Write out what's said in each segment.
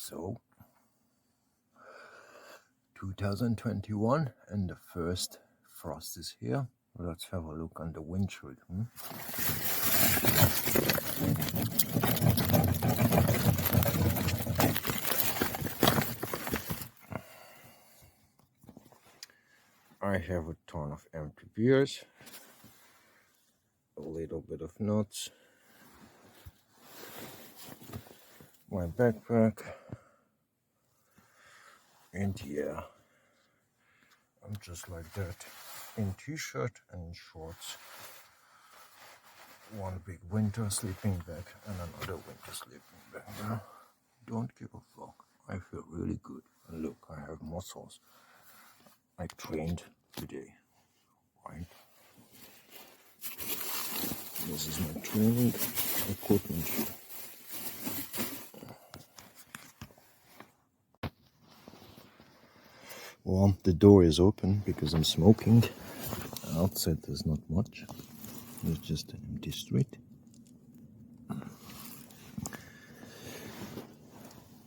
So, 2021 and the first frost is here. Let's have a look on the windshield. I have a ton of empty beers, a little bit of nuts, my backpack, and yeah, I'm just like that in t-shirt and shorts. One big winter sleeping bag and another winter sleeping bag. Now, don't give a fuck. I feel really good. And look, I have muscles. I trained today, right? This is my training equipment. Well, the door is open because I'm smoking. Outside there's not much. There's just an empty street.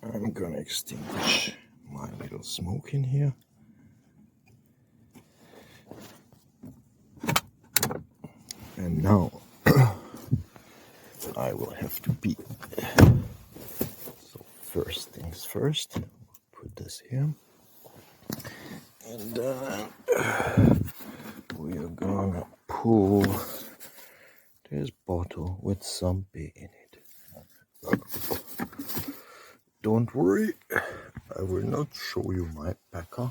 I'm gonna extinguish my little smoke in here. And now I will have to pee. So first things first, put this here. And we are gonna pull this bottle with some beer in it. Don't worry, I will not show you my packer.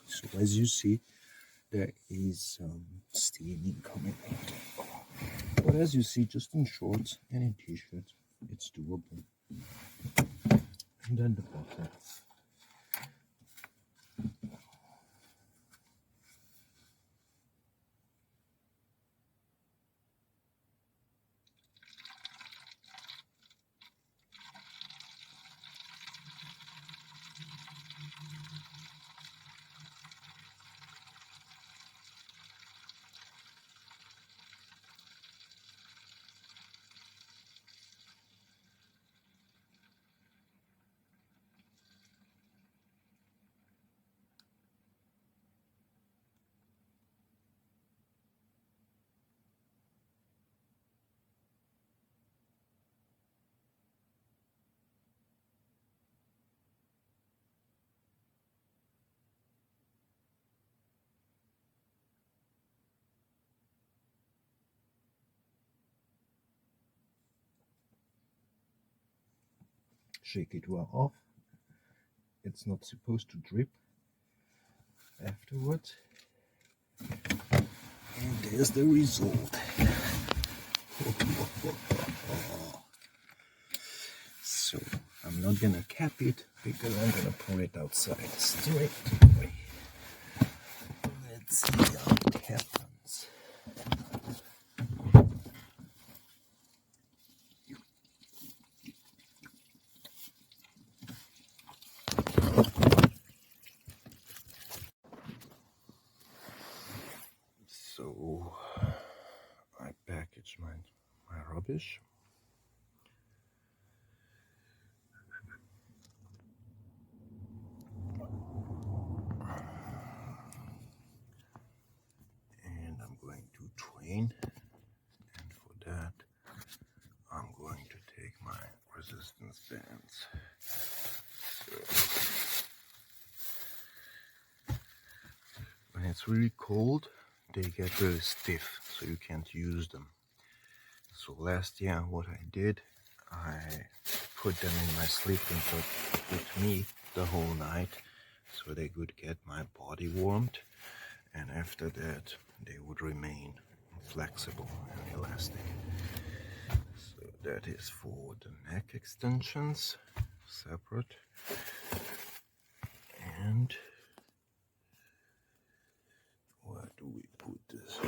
So as you see, there is some steaming coming out. But as you see, just in shorts and in t-shirts, it's doable. And then the bottle. Shake it well off. It's not supposed to drip afterwards. And there's the result. So I'm not gonna cap it because I'm gonna pour it outside straight away. Let's see how it happens. So I package my rubbish. And I'm going to train. And for that, I'm going to take my resistance bands. So, when it's really cold, they get really stiff, so you can't use them. So last year, what I did, I put them in my sleeping bag with me the whole night, so they could get my body warmed, and after that, they would remain flexible and elastic. So that is for the neck extensions, separate. And where do we put this?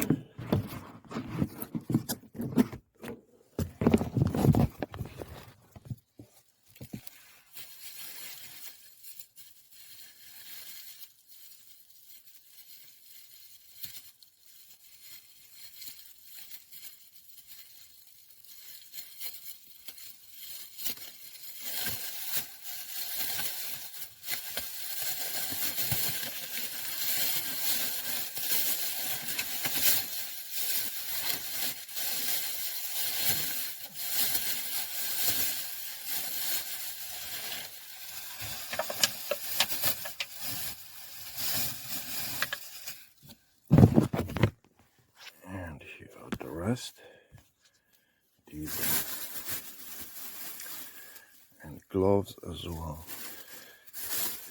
rest. These and gloves as well.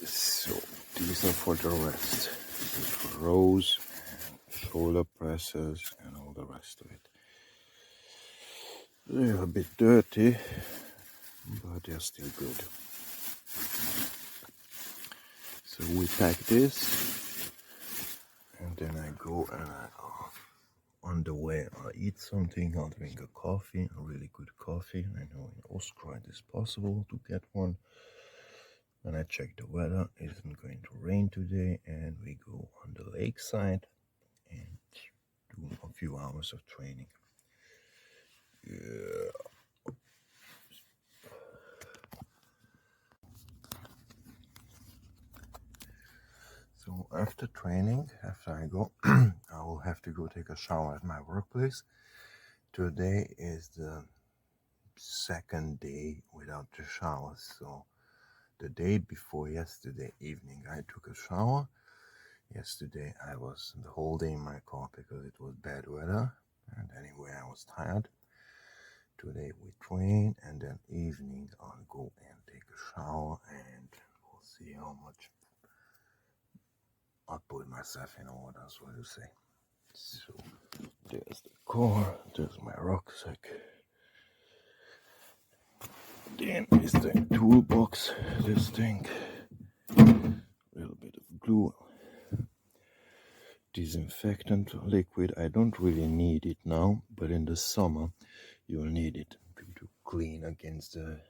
So these are for the rest. This is for rows and shoulder presses and all the rest of it. They're a bit dirty, but they're still good. So we pack this, and then I go and on the way I'll eat something, I'll drink a coffee, a really good coffee. I know in Austria it is possible to get one. And I check the weather, it isn't going to rain today, and we go on the lakeside and do a few hours of training. Yeah. So after training, after I go, I will have to go take a shower at my workplace. Today is the second day without the shower. So the day before yesterday evening, I took a shower. Yesterday I was the whole day in my car because it was bad weather, and anyway I was tired. Today we train, and then evening I'll go and take a shower, and we'll see how much I'll put myself in order, so to say. So there's the car, there's my rucksack. Then is the toolbox, this thing, a little bit of glue, disinfectant liquid. I don't really need it now, but in the summer you'll need it to clean against the,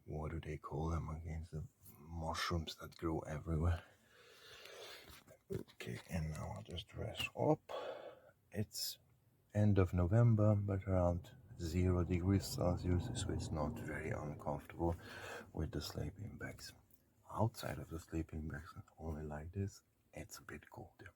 what do they call them, against the mushrooms that grow everywhere. Okay, and now I'll just dress up. It's end of November, but around 0 degrees Celsius, so it's not very uncomfortable with the sleeping bags. Outside of the sleeping bags, only like this, it's a bit colder.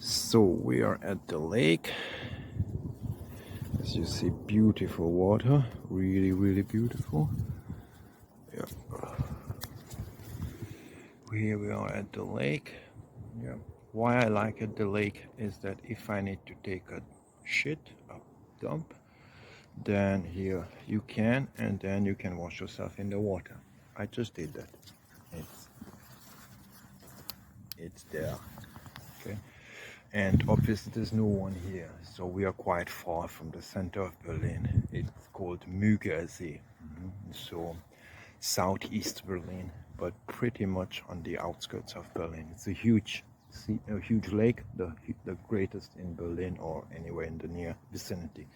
So we are at the lake. As you see, beautiful water, really beautiful. Yeah. Here we are at the lake. Yeah. Why I like the lake is that if I need to take a shit, a dump, then here you can, and then you can wash yourself in the water. I just did that. It's there. Okay. And obviously there's no one here, so we are quite far from the center of Berlin. It's called Mügersee, so southeast Berlin, but pretty much on the outskirts of Berlin. It's a huge lake, the greatest in Berlin or anywhere in the near vicinity.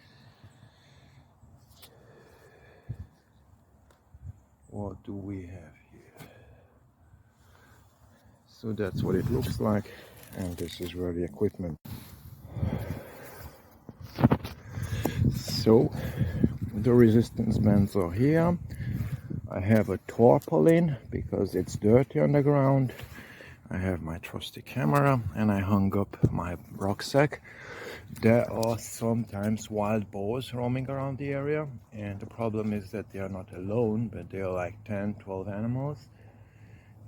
What do we have here? So that's what it looks like, and this is where the equipment. So the resistance bands are here. I have a tarpaulin because it's dirty on the ground. I have my trusty camera, and I hung up my rucksack. There are sometimes wild boars roaming around the area, and the problem is that they are not alone, but they are like 10-12 animals.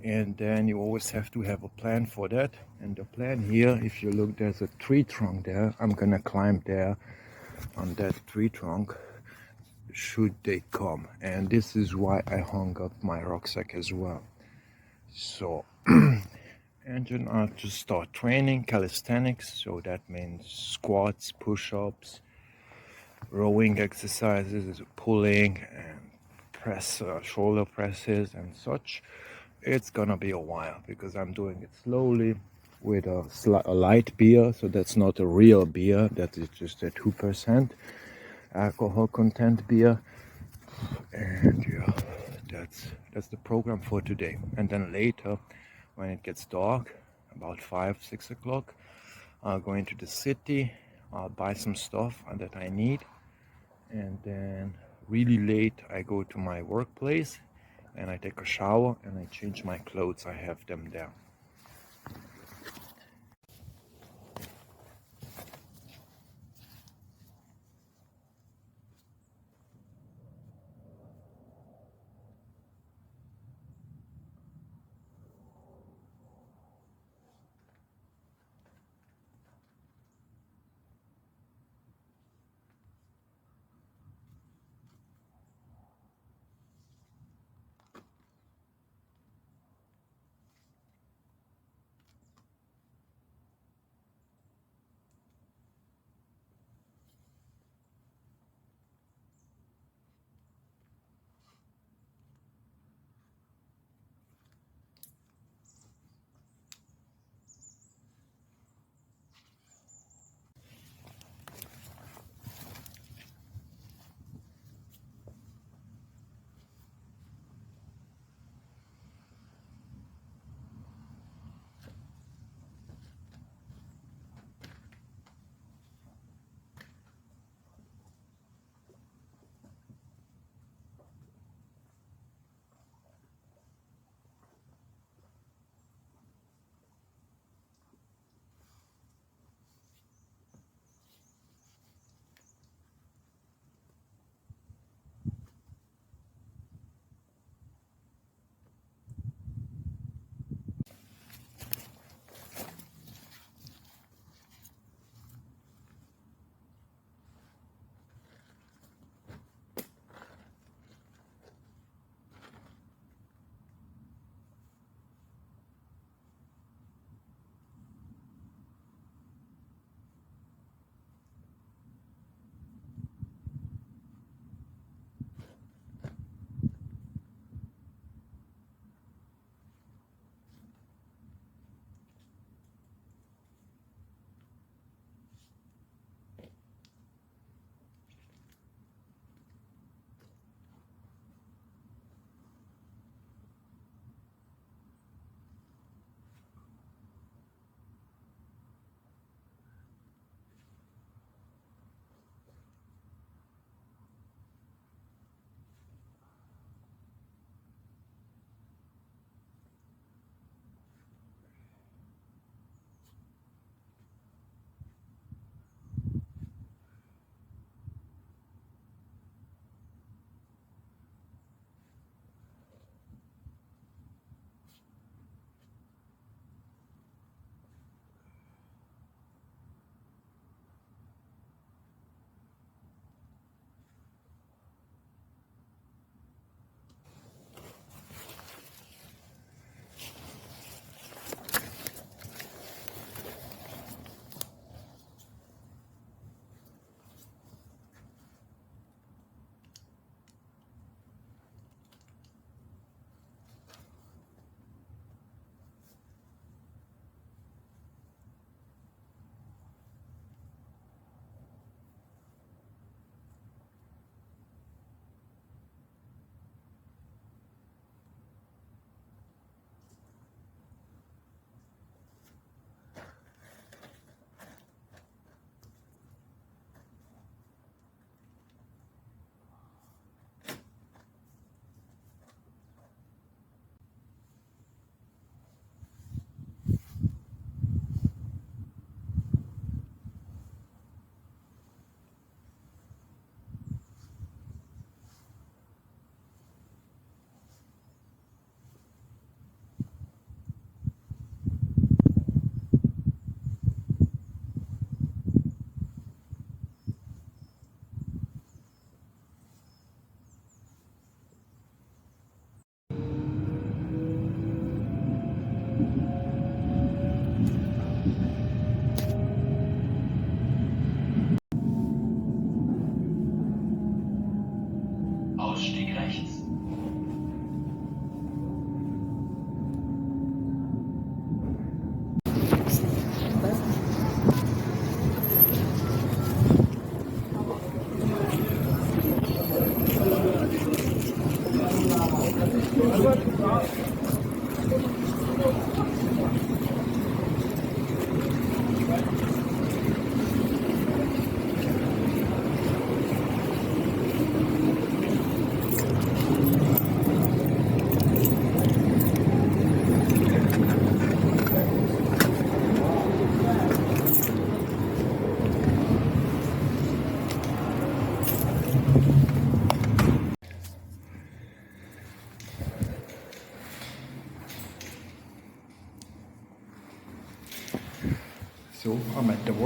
And then you always have to have a plan for that. And the plan here, if you look, there's a tree trunk there. I'm gonna climb there on that tree trunk should they come, and this is why I hung up my rucksack as well. So and then I just start training calisthenics, so that means squats, push-ups, rowing exercises, pulling and press, shoulder presses and such. It's gonna be a while because I'm doing it slowly with a light beer, so that's not a real beer, that is just a 2% alcohol content beer. And yeah, that's the program for today. And then later, when it gets dark, about 5-6 o'clock, I'll go into the city, I'll buy some stuff that I need, and then really late I go to my workplace, and I take a shower and I change my clothes. I have them there.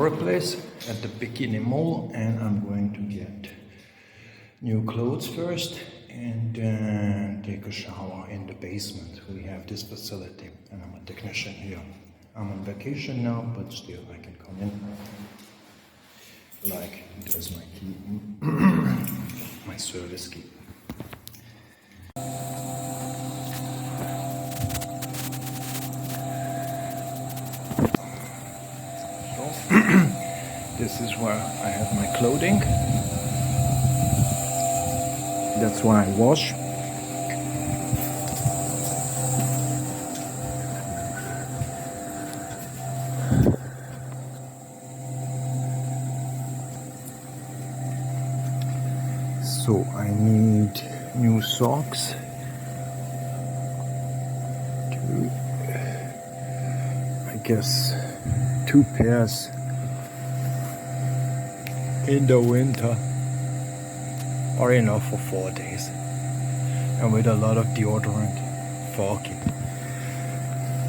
workplace at the Bikini Mall, and I'm going to get new clothes first and then take a shower in the basement. We have this facility and I'm a technician here. I'm on vacation now, but still I can come in. Like, there's my key, my service key. This is where I have my clothing. That's where I wash. So I need new socks. I guess 2 pairs in the winter or enough for 4 days, and with a lot of deodorant. Fuck it.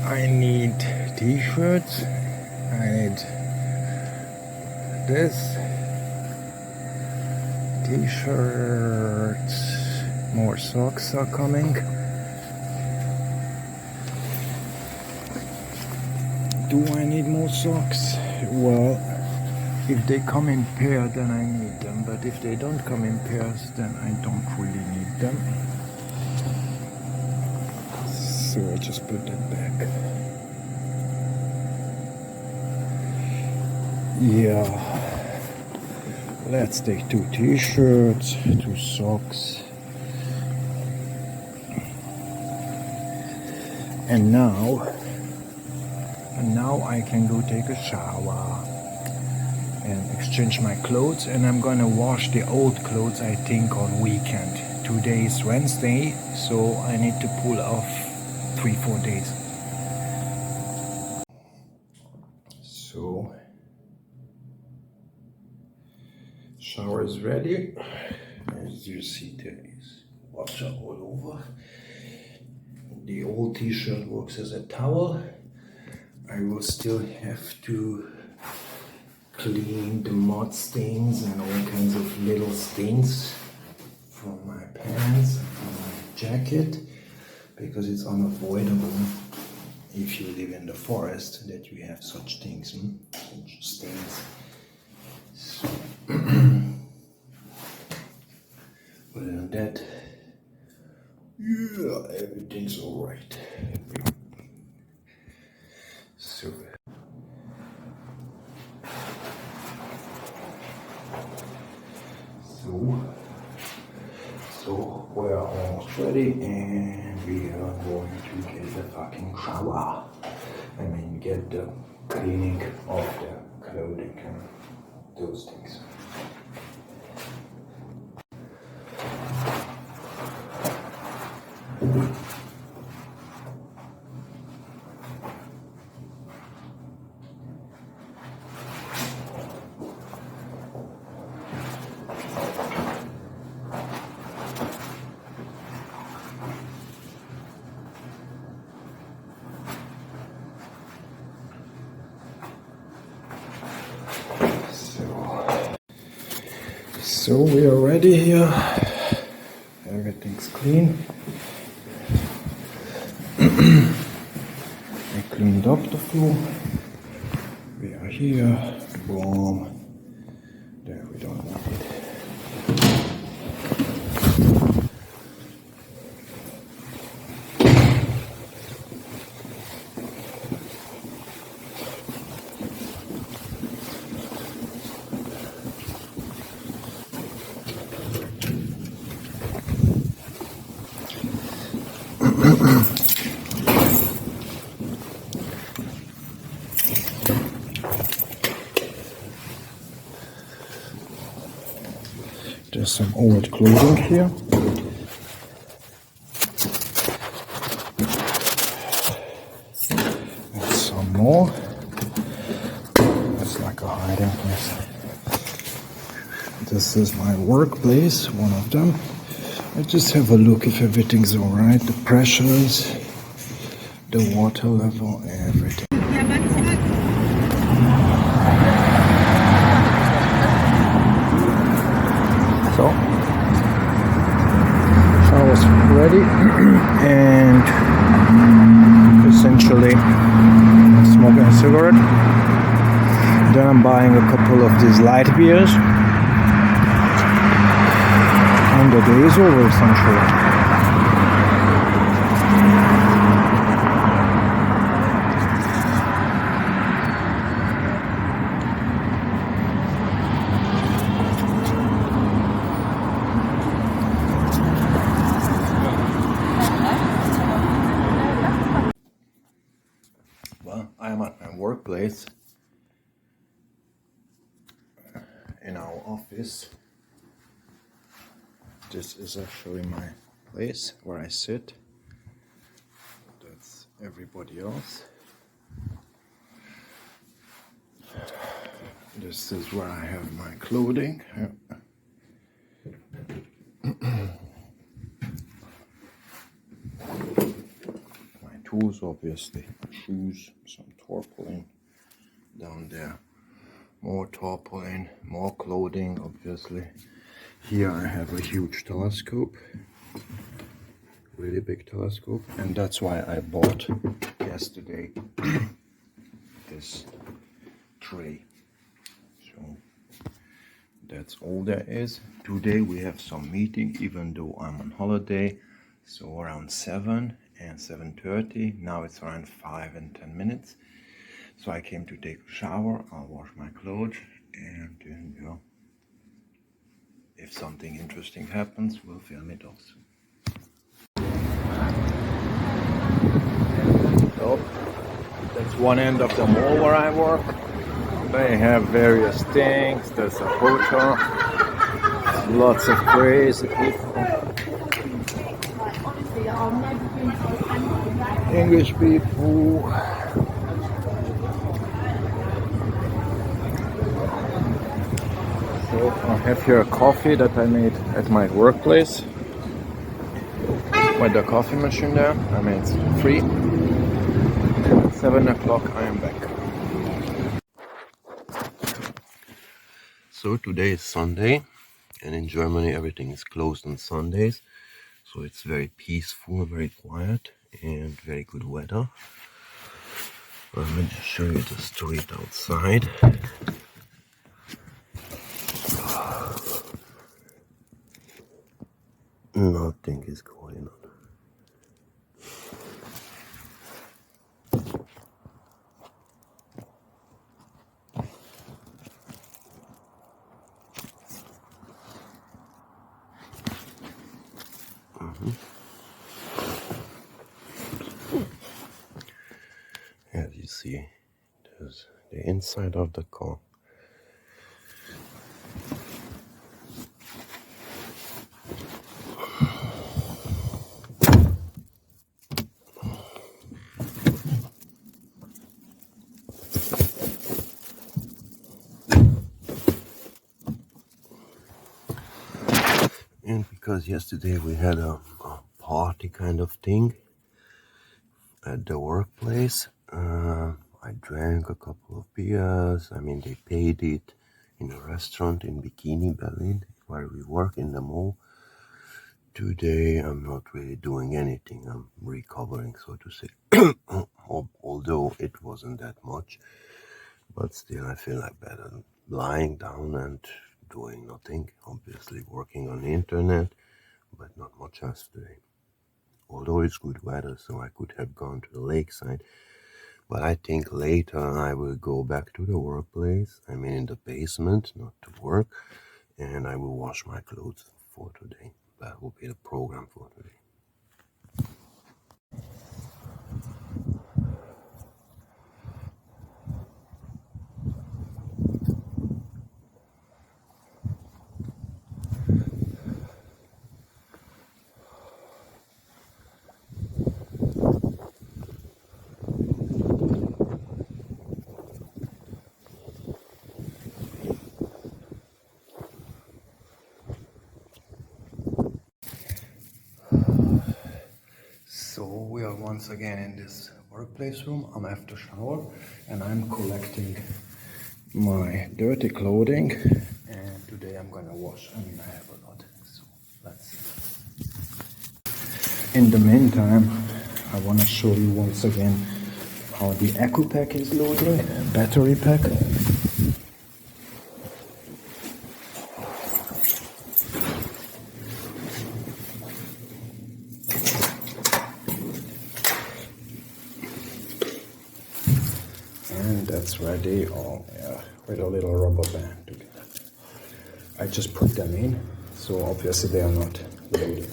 I need t-shirts, I need this, t-shirts, more socks are coming. Do I need more socks? Well, if they come in pairs, then I need them, but if they don't come in pairs, then I don't really need them. So I just put them back. Yeah, let's take 2 t-shirts, 2 socks. And now I can go take a shower and exchange my clothes, and I'm gonna wash the old clothes, I think, on weekend. Today is Wednesday, so I need to pull off 3-4 days. So shower is ready. As you see, there is water all over. The old t-shirt works as a towel. I will still have to clean the mud stains and all kinds of little stains from my pants and from my jacket, because it's unavoidable if you live in the forest that you have such things, such stains. So other than that, yeah, everything's alright. So we're almost ready, and we are going to get the fucking shower. I mean, get the cleaning of the clothing and those things. So we are ready here. Everything's clean. I cleaned up the floor. We are here. Boom. There, we don't want it. There's some old clothing here. And some more. It's like a hiding place. This is my workplace, one of them. I just have a look if everything's alright. The pressures, the water level, everything. already and essentially smoking a cigarette. Then I'm buying a couple of these light beers. And the day is over essentially. Well, I am at my workplace in our office. This is actually my place where I sit. That's everybody else. This is where I have my clothing. My tools, obviously. Shoes, some tarpaulin down there. More tarpaulin, more clothing, obviously. Here I have a huge telescope. Really big telescope. And that's why I bought yesterday this tray. So that's all there is. Today we have some meeting, even though I'm on holiday. So around 7 and 7:30. Now it's around 5 and 10 minutes. So I came to take a shower. I'll wash my clothes, and you know, if something interesting happens, we'll film it also. So that's one end of the mall where I work. They have various things. There's a hotel. Lots of crazy people. English people. So I have here a coffee that I made at my workplace. With the coffee machine there. I mean, it's free. 7 o'clock I am back. So today is Sunday, and in Germany everything is closed on Sundays. So it's very peaceful, very quiet, and very good weather. Let me just show you the street outside. Nothing is going on. As you see, there's the inside of the car. And because yesterday we had a party kind of thing at the workplace, I drank a couple of beers. I mean, they paid it in a restaurant in Bikini, Berlin, where we work in the mall. Today I'm not really doing anything. I'm recovering, so to say. Although it wasn't that much, but still I feel like better lying down and doing nothing. Obviously working on the internet, but not much else today. Although it's good weather, so I could have gone to the lakeside. But I think later I will go back to the workplace. I mean in the basement, not to work. And I will wash my clothes for today. That will be the program for today. So we are once again in this workplace room. I'm after shower and I'm collecting my dirty clothing, and today I'm gonna wash. I mean, I have a lot, so let's see. In the meantime, I want to show you once again how the Accu Pack is loading, battery pack. And that's ready, with a little rubber band together. I just put them in, so obviously they are not loaded.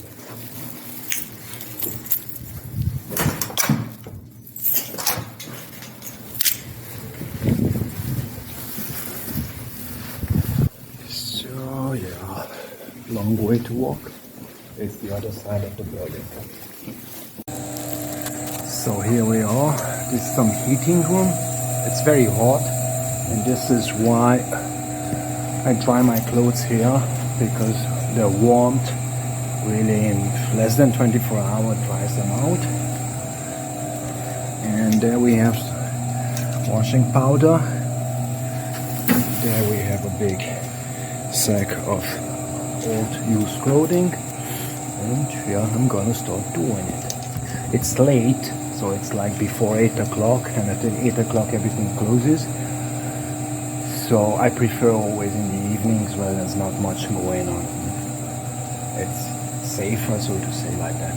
So yeah, long way to walk. It's the other side of the building. So here we are. This is some heating room. It's very hot, and this is why I dry my clothes here, because the warmth really in less than 24 hours dries them out. And there we have washing powder. There we have a big sack of old used clothing, and yeah, I'm gonna start doing it. It's late, so it's like before 8 o'clock, and at 8 o'clock everything closes. So I prefer always in the evenings where there's not much going on. It's safer, so to say, like that.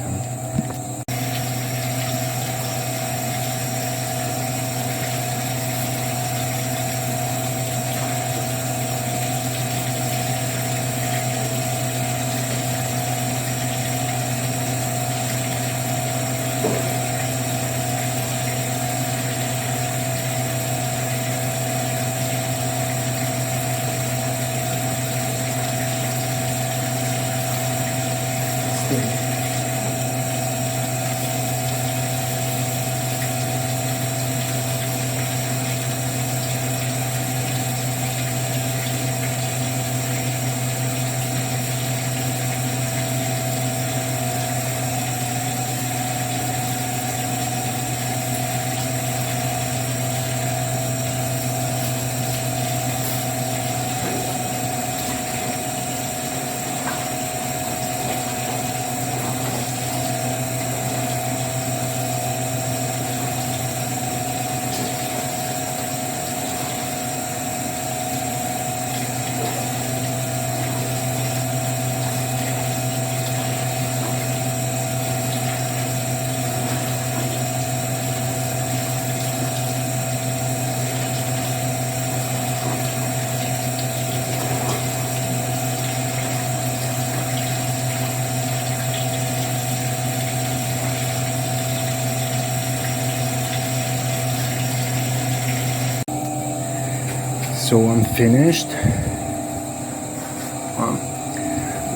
So I'm finished.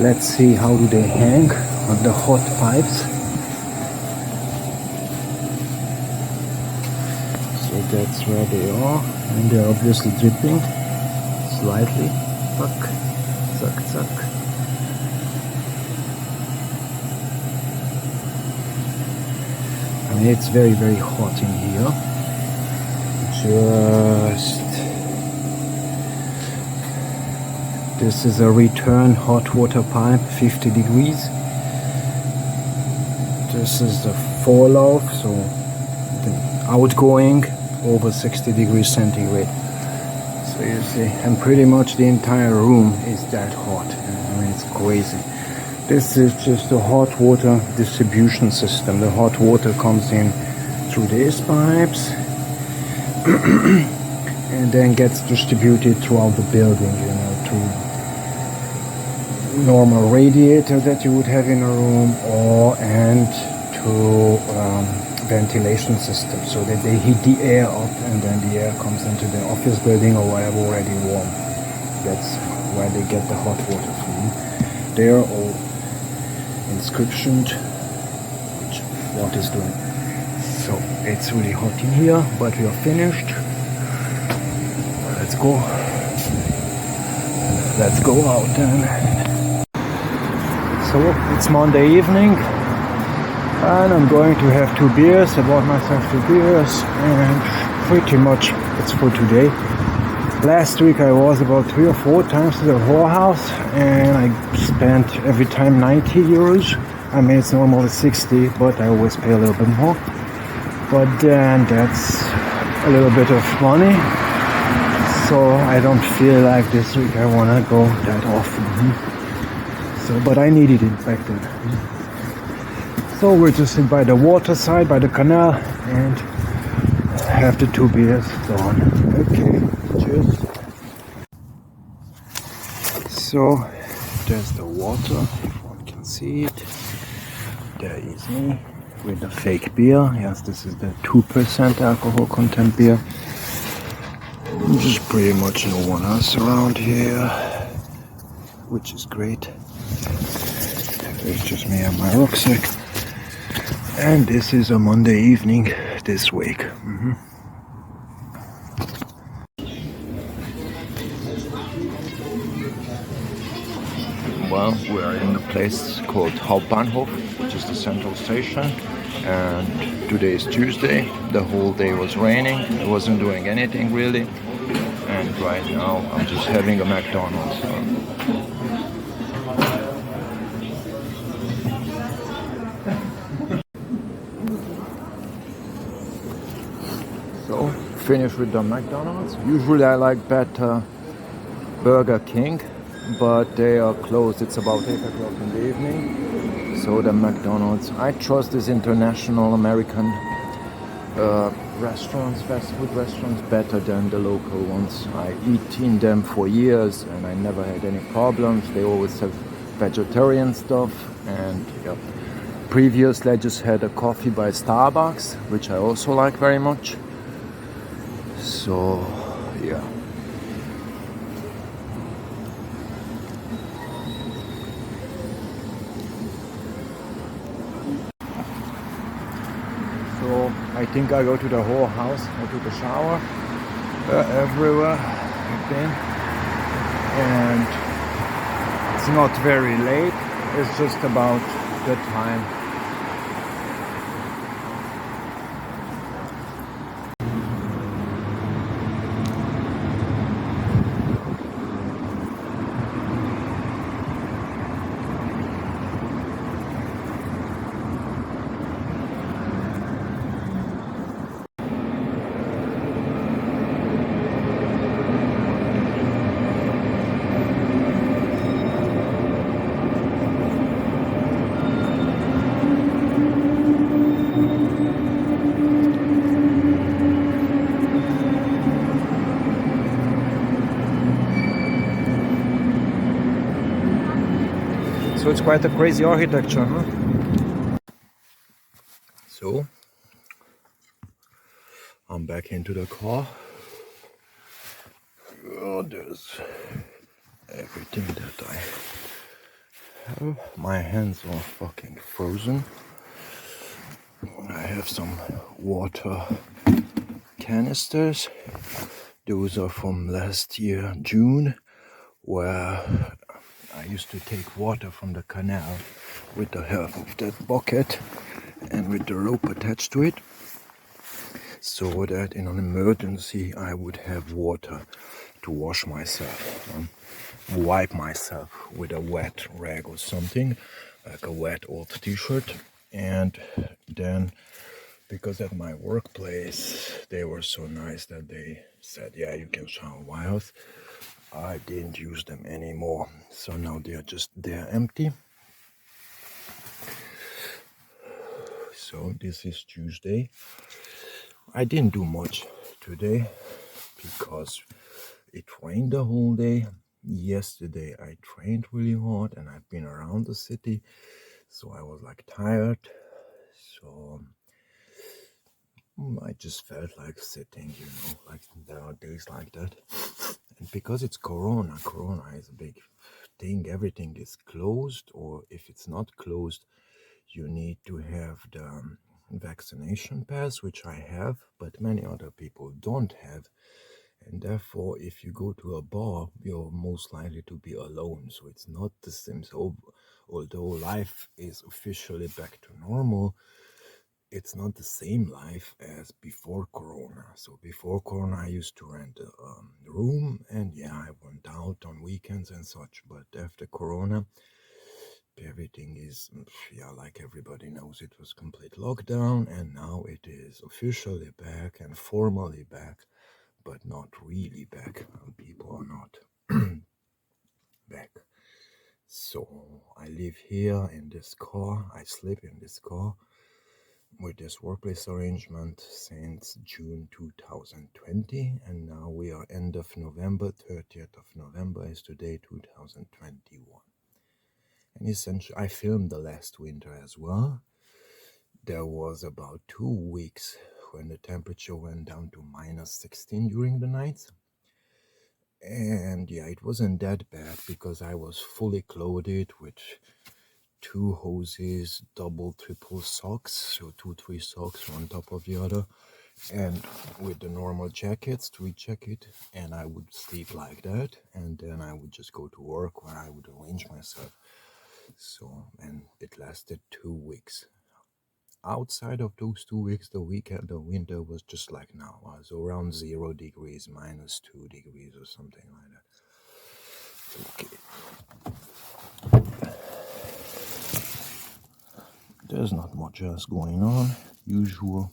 Let's see how do they hang on the hot pipes. So that's where they are, and they're obviously dripping slightly. Zack, zack, zack. I mean, it's very, very hot in here. This is a return hot water pipe, 50 degrees. This is the falloff, so the outgoing over 60 degrees centigrade. So you see, and pretty much the entire room is that hot. I mean, it's crazy. This is just a hot water distribution system. The hot water comes in through these pipes and then gets distributed throughout the building, you know, through normal radiator that you would have in a room, and to ventilation system, so that they heat the air up and then the air comes into the office building or whatever already warm. That's where they get the hot water from. They are all inscriptioned which what is doing. So it's really hot in here, but we are finished. Let's go. Let's go out then. So it's Monday evening, and I'm going to have 2 beers. I bought myself 2 beers, and pretty much it's for today. Last week I was about 3 or 4 times to the whorehouse, and I spent every time 90 euros. I mean, it's normally 60, but I always pay a little bit more. But then that's a little bit of money. So I don't feel like this week I wanna go that often. So, but I needed it back then. So we're just sit by the water side, by the canal, and have the 2 beers done. Okay, cheers. So there's the water, if one can see it. There is me with the fake beer. Yes, this is the 2% alcohol content beer. There's pretty much no one else around here, which is great. It's just me and my rucksack. And this is a Monday evening this week. Well, we're in a place called Hauptbahnhof, which is the central station. And today is Tuesday. The whole day was raining. I wasn't doing anything really. And right now I'm just having a McDonald's. So, finished with the McDonald's. Usually I like better Burger King, but they are closed. It's about 8 o'clock in the evening. So the McDonald's, I trust these international American restaurants, fast food restaurants, better than the local ones. I eat in them for years and I never had any problems. They always have vegetarian stuff. And yeah, previously I just had a coffee by Starbucks, which I also like very much. So yeah. So I think I go to the whole house. I took a shower everywhere I've been, and it's not very late. It's just about the time. So it's quite a crazy architecture, huh? So I'm back into the car. Oh, there's everything that I have. My hands are fucking frozen. I have some water canisters. Those are from last year, June, where I used to take water from the canal with the help of that bucket and with the rope attached to it, so that in an emergency I would have water to wash myself, wipe myself with a wet rag or something, like a wet old t-shirt. And then, because at my workplace they were so nice that they said, yeah, you can shower wild, I didn't use them anymore. So now they're empty. So this is Tuesday. I didn't do much today because it rained the whole day. Yesterday I trained really hard and I've been around the city, so I was like tired. So I just felt like sitting, like there are days like that. And because it's Corona is a big thing. Everything is closed, or if it's not closed, you need to have the vaccination pass, which I have, but many other people don't have. And therefore, if you go to a bar, you're most likely to be alone. So it's not the same. So although life is officially back to normal, it's not the same life as before Corona. So before Corona, I used to rent a room, and yeah, I went out on weekends and such. But after Corona, Everything is, yeah, like everybody knows, it was complete lockdown, and now it is officially back and formally back, but not really back. People are not back. So I live here in this car, I sleep in this car with this workplace arrangement since June 2020, and now we are end of November, 30th of November is today, 2021. And essentially, I filmed the last winter as well. There was about 2 weeks when the temperature went down to -16 during the nights. And yeah, it wasn't that bad because I was fully clothed with 2 hoses, double, triple socks, so 2, 3 socks on top of the other, and with the normal jackets, 3 jacket, and I would sleep like that, and then I would just go to work where I would arrange myself. So, and it lasted 2 weeks. Outside of those 2 weeks, the winter was just like now, was around 0 degrees, -2 degrees or something like that. Okay. There's not much else going on, usual.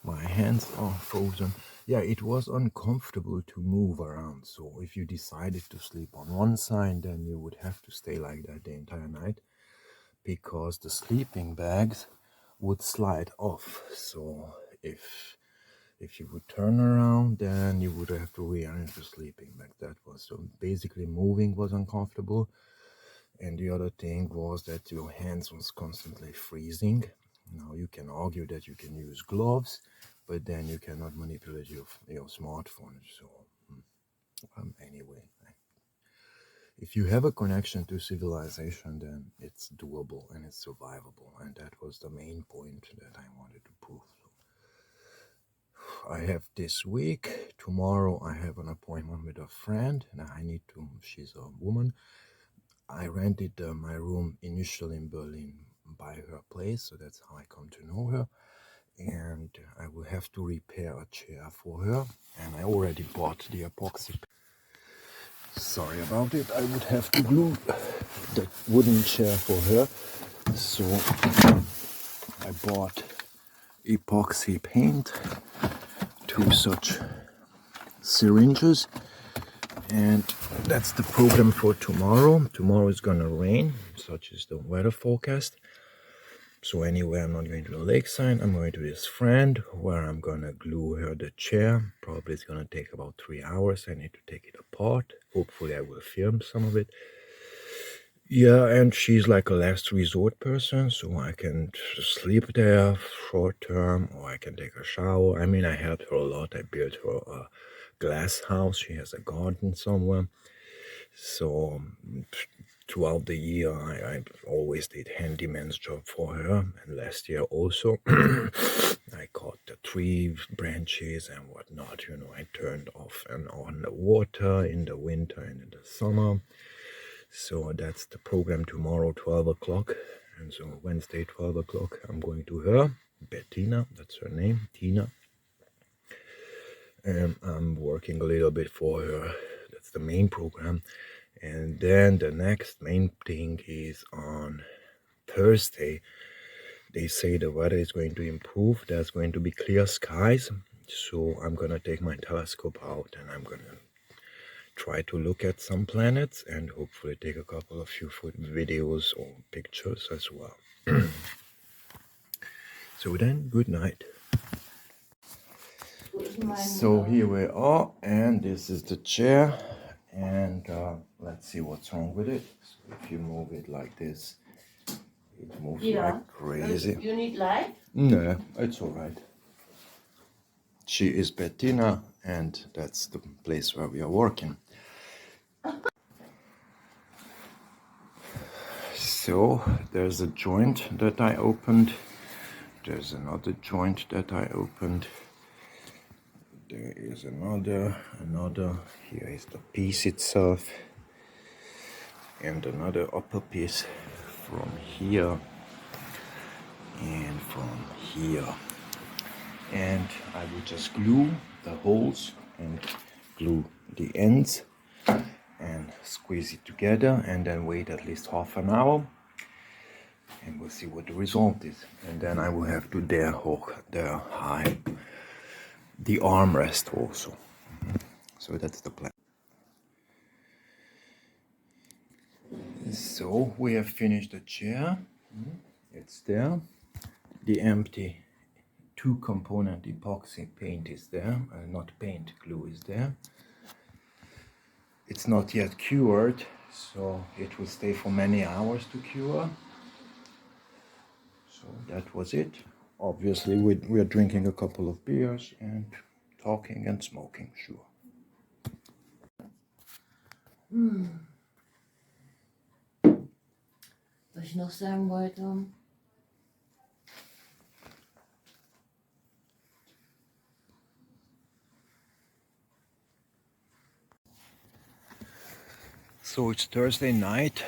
My hands are frozen. Yeah, it was uncomfortable to move around, so if you decided to sleep on one side, then you would have to stay like that the entire night, because the sleeping bags would slide off. So if you would turn around, then you would have to rearrange the sleeping bag. That was, so basically moving was uncomfortable. And the other thing was that your hands was constantly freezing. Now you can argue that you can use gloves, but then you cannot manipulate your smartphone. So anyway, if you have a connection to civilization, then it's doable and it's survivable. And that was the main point that I wanted to prove. I have this week, tomorrow I have an appointment with a friend. Now she's a woman. I rented my room initially in Berlin by her place, so that's how I come to know her. And I will have to repair a chair for her, and I already bought the epoxy. Sorry about it, I would have to glue the wooden chair for her. So I bought epoxy paint, 2 such syringes, and that's the program for tomorrow. Tomorrow is gonna rain, such is the weather forecast. So anyway, I'm not going to the lakeside, I'm going to this friend where I'm gonna glue her the chair. Probably it's gonna take about 3 hours. I need to take it apart. Hopefully I will film some of it. Yeah, and she's like a last resort person, so I can sleep there short term, or I can take a shower. I mean, I helped her a lot. I built her a glass house. She has a garden somewhere. So throughout the year, I always did handyman's job for her. And last year also, I cut the tree branches and whatnot. You know, I turned off and on the water in the winter and in the summer. So that's the program tomorrow, 12 o'clock. And so Wednesday, 12 o'clock, I'm going to her, Bettina, that's her name, Tina. And I'm working a little bit for her. That's the main program. And then the next main thing is on Thursday. They say the weather is going to improve. There's going to be clear skies. So I'm going to take my telescope out and I'm going to try to look at some planets and hopefully take a couple of few videos or pictures as well. So then, good night. So here we are, and this is the chair, and let's see what's wrong with it. So if you move it like this, it moves like crazy. You need light? No, it's all right. She is Bettina, and that's the place where we are working. So there's a joint that I opened. There's another joint that I opened. There is another. Here is the piece itself. And another upper piece from here and from here. And I will just glue the holes and glue the ends and squeeze it together, and then wait at least half an hour, and we'll see what the result is. And then I will have to hide the armrest also. So that's the plan. So we have finished the chair. It's there. The empty 2-component epoxy paint is there, not paint, glue is there. It's not yet cured, so it will stay for many hours to cure. So that was it. Obviously we are drinking a couple of beers and talking and smoking, sure. Was ich noch sagen wollte, So it's Thursday night,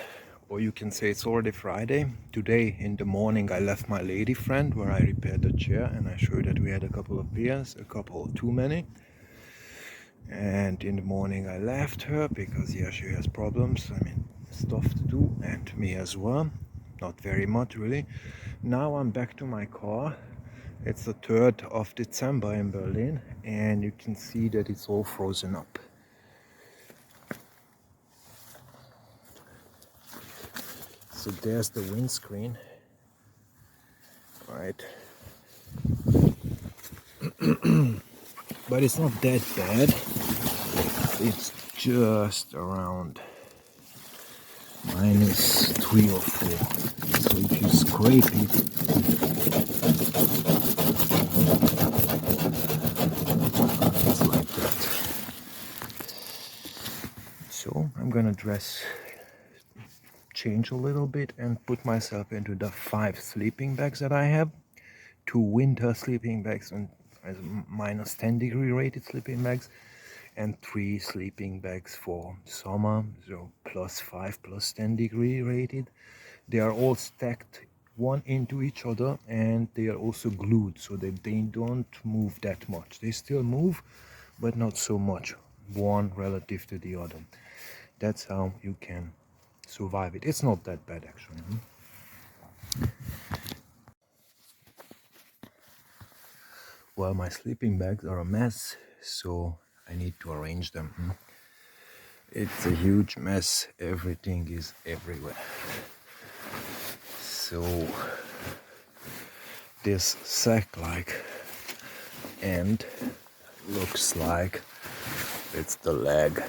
or you can say it's already Friday. Today in the morning I left my lady friend where I repaired the chair, and I showed that we had a couple of beers, a couple too many. And in the morning I left her because yeah, she has problems, stuff to do, and me as well. Not very much really. Now I'm back to my car. It's the 3rd of December in Berlin, and you can see that it's all frozen up. So there's the windscreen, right? But it's not that bad. It's just around -3 or 4. So if you scrape it, it's like that. So I'm gonna change a little bit and put myself into the 5 sleeping bags that I have. 2 winter sleeping bags and -10-degree rated sleeping bags, and 3 sleeping bags for summer, so +5, +10-degree rated. They are all stacked one into each other, and they are also glued so that they don't move that much. They still move, but not so much, one relative to the other. That's how you can survive it. It's not that bad actually. Well, my sleeping bags are a mess, so I need to arrange them. It's a huge mess. Everything is everywhere. So this sack-like end looks like it's the leg.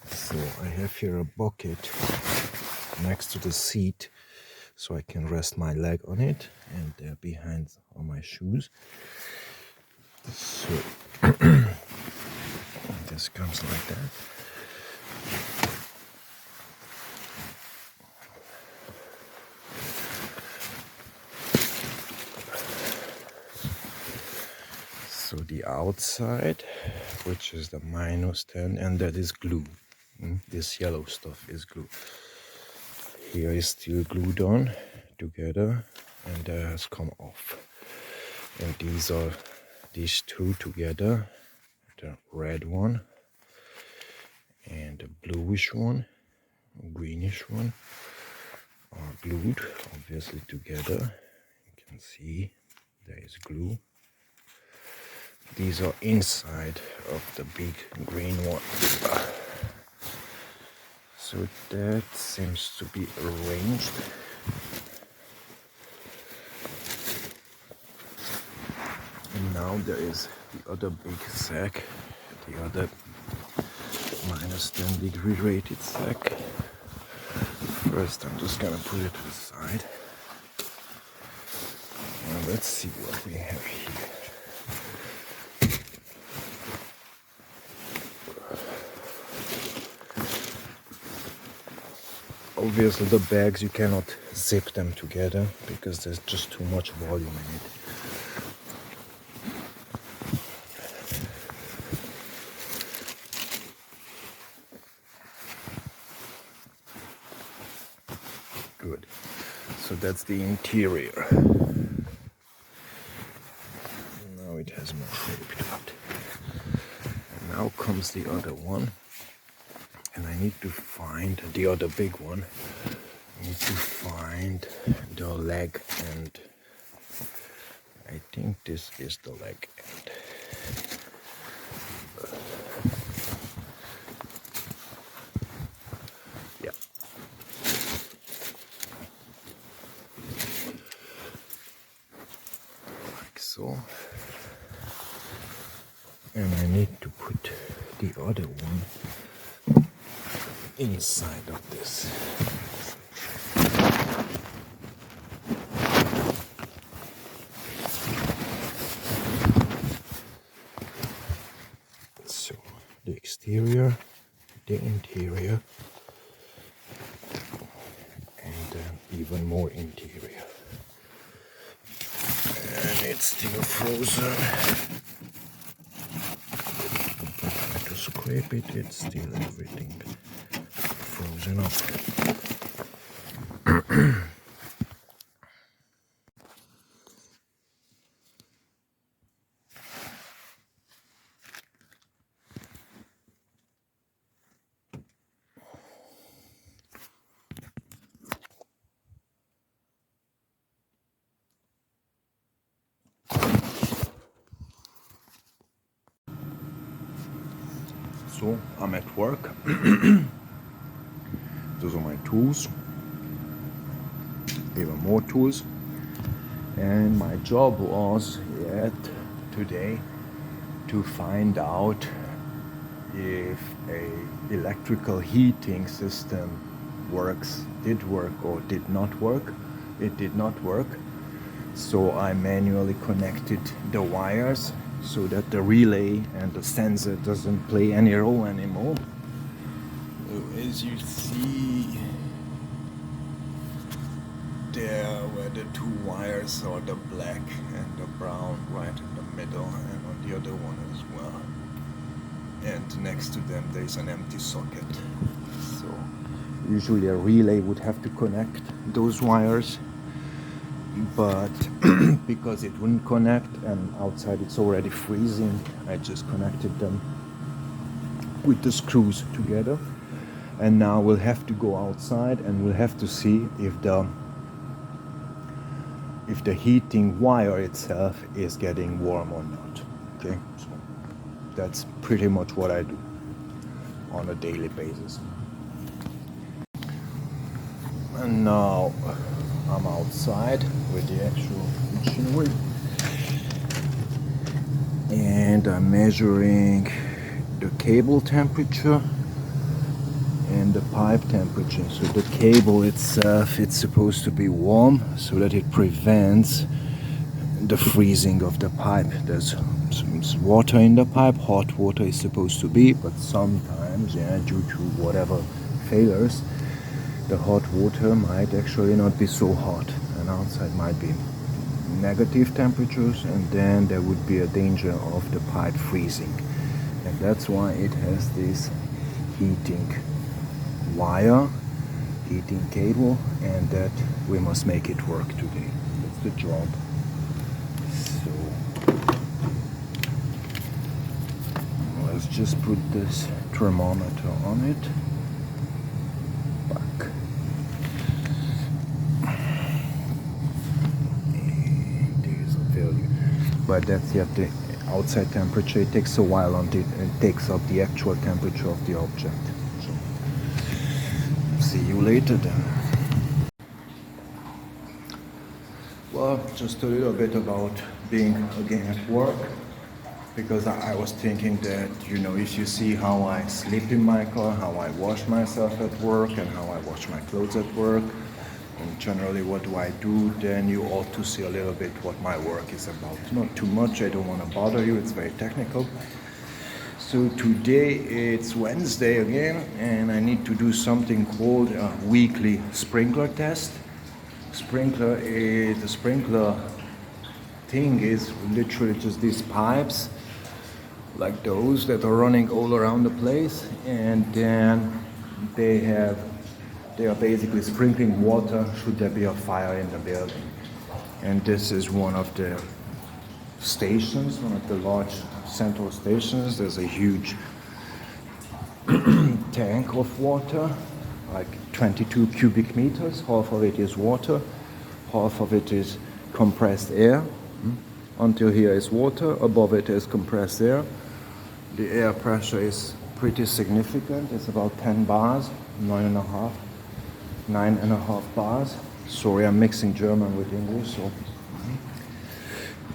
So I have here a bucket next to the seat, so I can rest my leg on it, and there behind are my shoes. So this comes like that. So the outside, which is the -10, and that is glue. This yellow stuff is glue. Here is still glued on together, and that has come off. And these 2 together, the red one and the bluish one, greenish one, are glued obviously together. You can see there is glue. These are inside of the big green one. So that seems to be arranged. And now there is the other big sack, the other -10-degree rated sack. First I'm just gonna put it to the side. Now let's see what we have here. Obviously the bags, you cannot zip them together because there's just too much volume in it. Good. So that's the interior. Now it has more shape to it. Now comes the other one, and I need to find the other big one. I need to find the leg end. I think this is the leg end. Yeah. Like so. And I need to put the other one inside of this. So the exterior, the interior, and then even more interior. And it's still frozen. To scrape it, it's still everything frozen up. So I'm at work. Those are my tools. Even more tools. And my job was yet today to find out if a electrical heating system did work or did not work. It did not work. So I manually connected the wires so that the relay and the sensor doesn't play any role anymore. As you see there, where the two wires are, the black and the brown, right in the middle, and on the other one as well. And next to them there is an empty socket. So usually a relay would have to connect those wires, but because it wouldn't connect and outside it's already freezing, I just connected them with the screws together. And now we'll have to go outside and we'll have to see if the heating wire itself is getting warm or not. Okay, so that's pretty much what I do on a daily basis. And now I'm outside with the actual machinery and I'm measuring the cable temperature and the pipe temperature. So the cable itself, it's supposed to be warm so that it prevents the freezing of the pipe. There's some water in the pipe, hot water is supposed to be, but sometimes, due to whatever failures, the hot water might actually not be so hot, and outside might be negative temperatures, and then there would be a danger of the pipe freezing. And that's why it has this heating wire, heating cable, and that we must make it work today. That's the job. So let's just put this thermometer on it. Back. And there's a value. But that's yet the outside temperature. It takes a while until it takes up the actual temperature of the object. See you later then. Well, just a little bit about being again at work, because I was thinking that, if you see how I sleep in my car, how I wash myself at work, and how I wash my clothes at work, and generally what do I do, then you ought to see a little bit what my work is about. Not too much, I don't want to bother you, it's very technical. So today it's Wednesday again, and I need to do something called a weekly sprinkler test. The sprinkler thing is literally just these pipes, like those that are running all around the place, and then they are basically sprinkling water should there be a fire in the building. And this is one of the stations, one of the large central stations. There's a huge tank of water, like 22 cubic meters. Half of it is water, half of it is compressed air. Until here is water, above it is compressed air. The air pressure is pretty significant. It's about 10 bars, 9.5 bars. Sorry, I'm mixing German with English. So.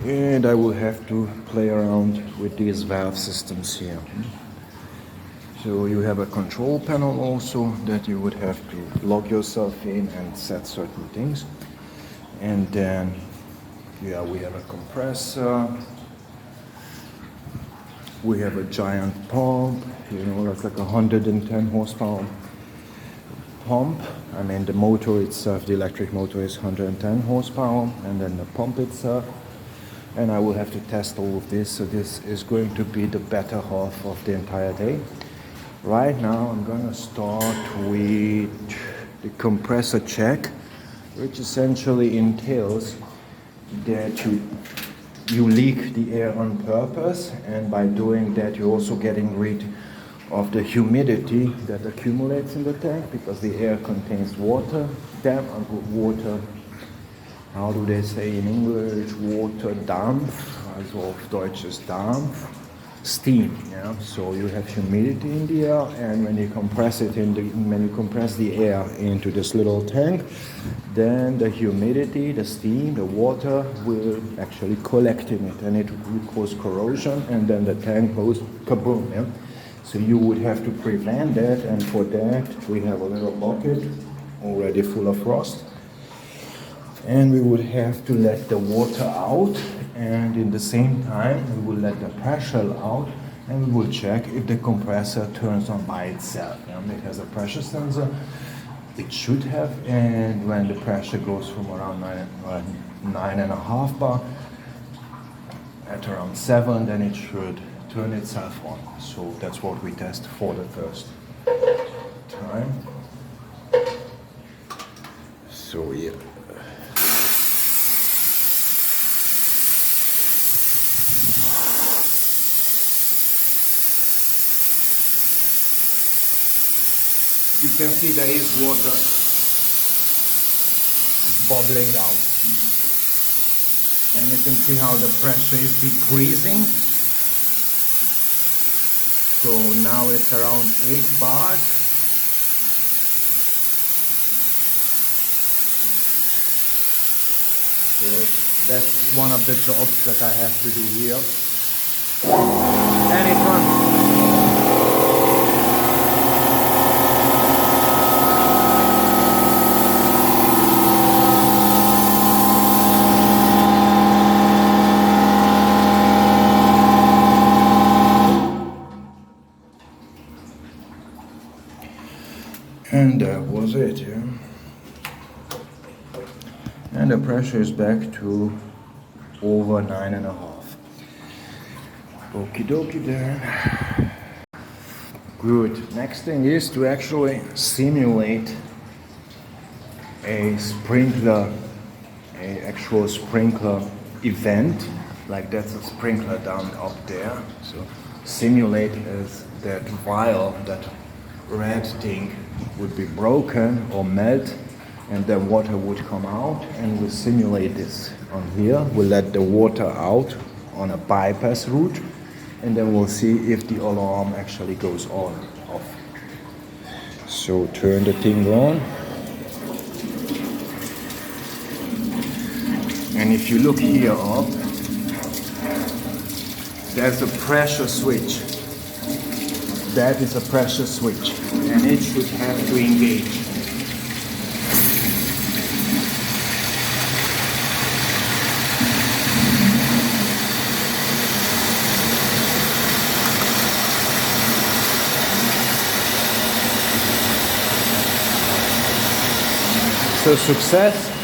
And I will have to play around with these valve systems here. So you have a control panel also that you would have to log yourself in and set certain things. And then, yeah, we have a compressor. We have a giant pump, you know, that's like a 110 horsepower pump. I mean, the motor itself, the electric motor is 110 horsepower, and then the pump itself. And I will have to test all of this, so this is going to be the better half of the entire day. Right now, I'm gonna start with the compressor check, which essentially entails that you leak the air on purpose, and by doing that you're also getting rid of the humidity that accumulates in the tank, because the air contains water, water, how do they say in English, water Dampf, also auf Deutsch ist Dampf, steam, yeah? So you have humidity in the air, and when you compress it when you compress the air into this little tank, then the humidity, the steam, the water will actually collect in it, and it will cause corrosion, and then the tank goes kaboom, yeah? So you would have to prevent that, and for that we have a little bucket already full of frost, and we would have to let the water out, and in the same time we will let the pressure out, and we will check if the compressor turns on by itself. It has a pressure sensor, it should have, and when the pressure goes from around 9.5 bar at around 7, then it should turn itself on. So that's what we test for the first time. So yeah. You can see there is water bubbling out. And you can see how the pressure is decreasing. So now it's around 8 bars. So that's one of the jobs that I have to do here. And it runs. And that was it, yeah. And the pressure is back to over 9.5. Okie dokie then. Good. Next thing is to actually simulate a actual sprinkler event. Like that's a sprinkler down up there. So simulate as that vial, that red thing would be broken or melt, and then water would come out, and we'll simulate this on here. We'll let the water out on a bypass route, and then we'll see if the alarm actually goes on or off. So turn the thing on, and if you look here up, there's a pressure switch. That is a pressure switch, and it should have to engage. So success.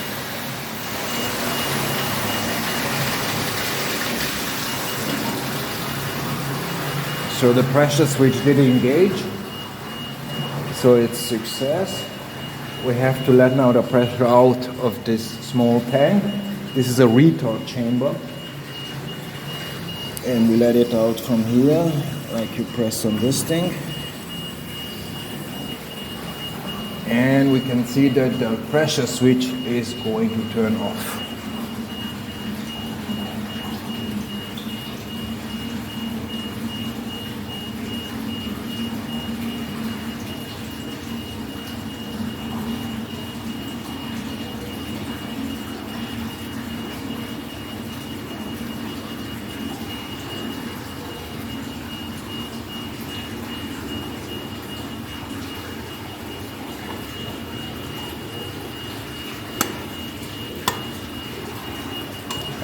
So the pressure switch did engage, so it's success. We have to let now the pressure out of this small tank. This is a retort chamber. and we let it out from here, like you press on this thing. And we can see that the pressure switch is going to turn off.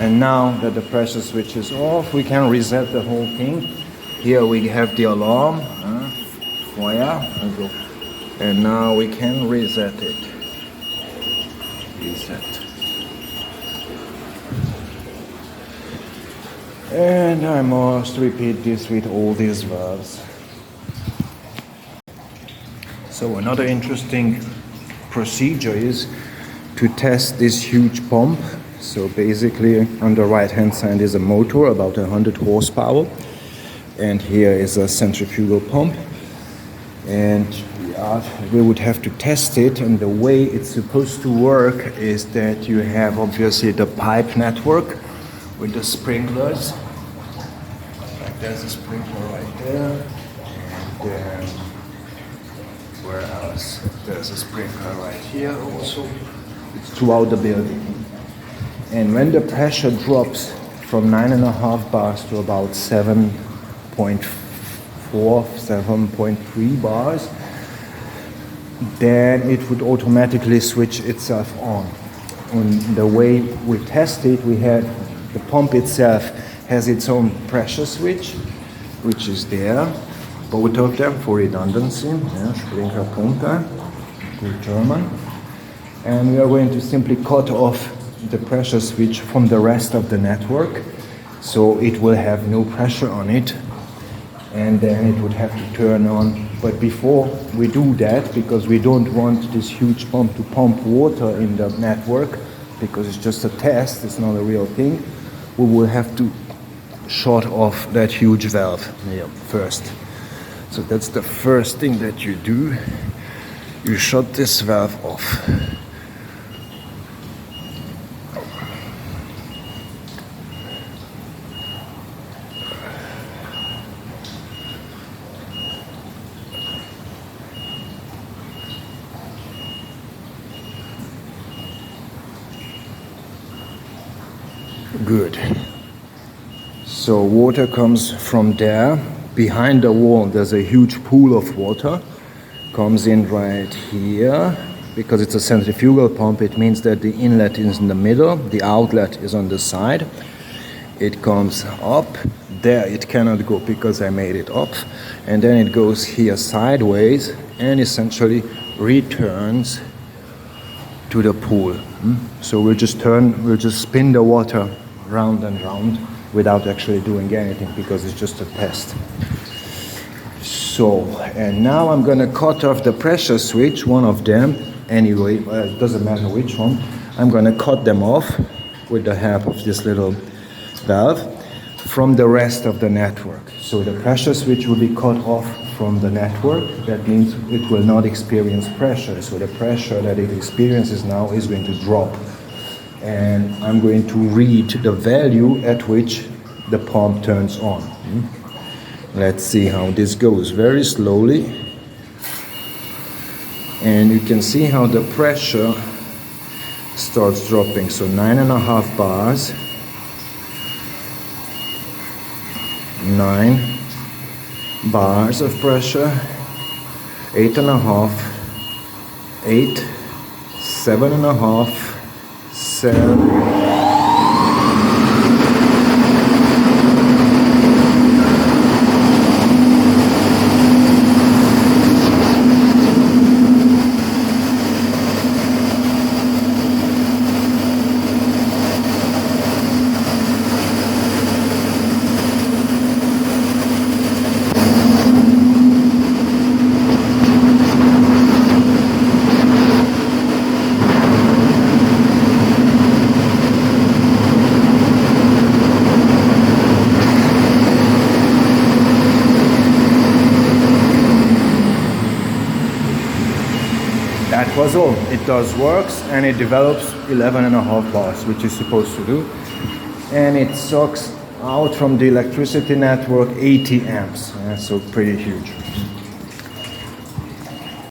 And now that the pressure switch is off, we can reset the whole thing. Here we have the alarm, fire, and now we can reset it. Reset. And I must repeat this with all these valves. So another interesting procedure is to test this huge pump. So basically on the right hand side is a motor about 100 horsepower, and here is a centrifugal pump, and we would have to test it. And the way it's supposed to work is that you have obviously the pipe network with the sprinklers. Like there's a sprinkler right there, and then where else? There's a sprinkler right here also. It's throughout the building. And when the pressure drops from 9.5 bars to about 7.4, 7.3 bars, then it would automatically switch itself on. And the way we test it, we have the pump itself has its own pressure switch, which is there, both of them for redundancy, Sprinklerpumpe, good German. And we are going to simply cut off the pressure switch from the rest of the network, so it will have no pressure on it, and then it would have to turn on. But before we do that, because we don't want this huge pump to pump water in the network, because it's just a test, it's not a real thing, we will have to shut off that huge valve first. So that's the first thing that you do. You shut this valve off. Good. So water comes from there. Behind the wall there's a huge pool of water. Comes in right here. Because it's a centrifugal pump, it means that the inlet is in the middle, the outlet is on the side. It comes up. There it cannot go because I made it up. And then it goes here sideways and essentially returns to the pool. So we'll just spin the water round and round without actually doing anything, because it's just a test. So, and now I'm gonna cut off the pressure switch, one of them, anyway, it doesn't matter which one. I'm gonna cut them off with the help of this little valve from the rest of the network. So the pressure switch will be cut off from the network. That means it will not experience pressure. So the pressure that it experiences now is going to drop. And I'm going to read the value at which the pump turns on. Let's see how this goes very slowly. And you can see how the pressure starts dropping. So 9.5 bars. 9 bars of pressure. 8.5. 8. 7.5. 7. that was all. It does works and it develops 11.5 bars, which it's supposed to do. And it sucks out from the electricity network 80 amps. So pretty huge.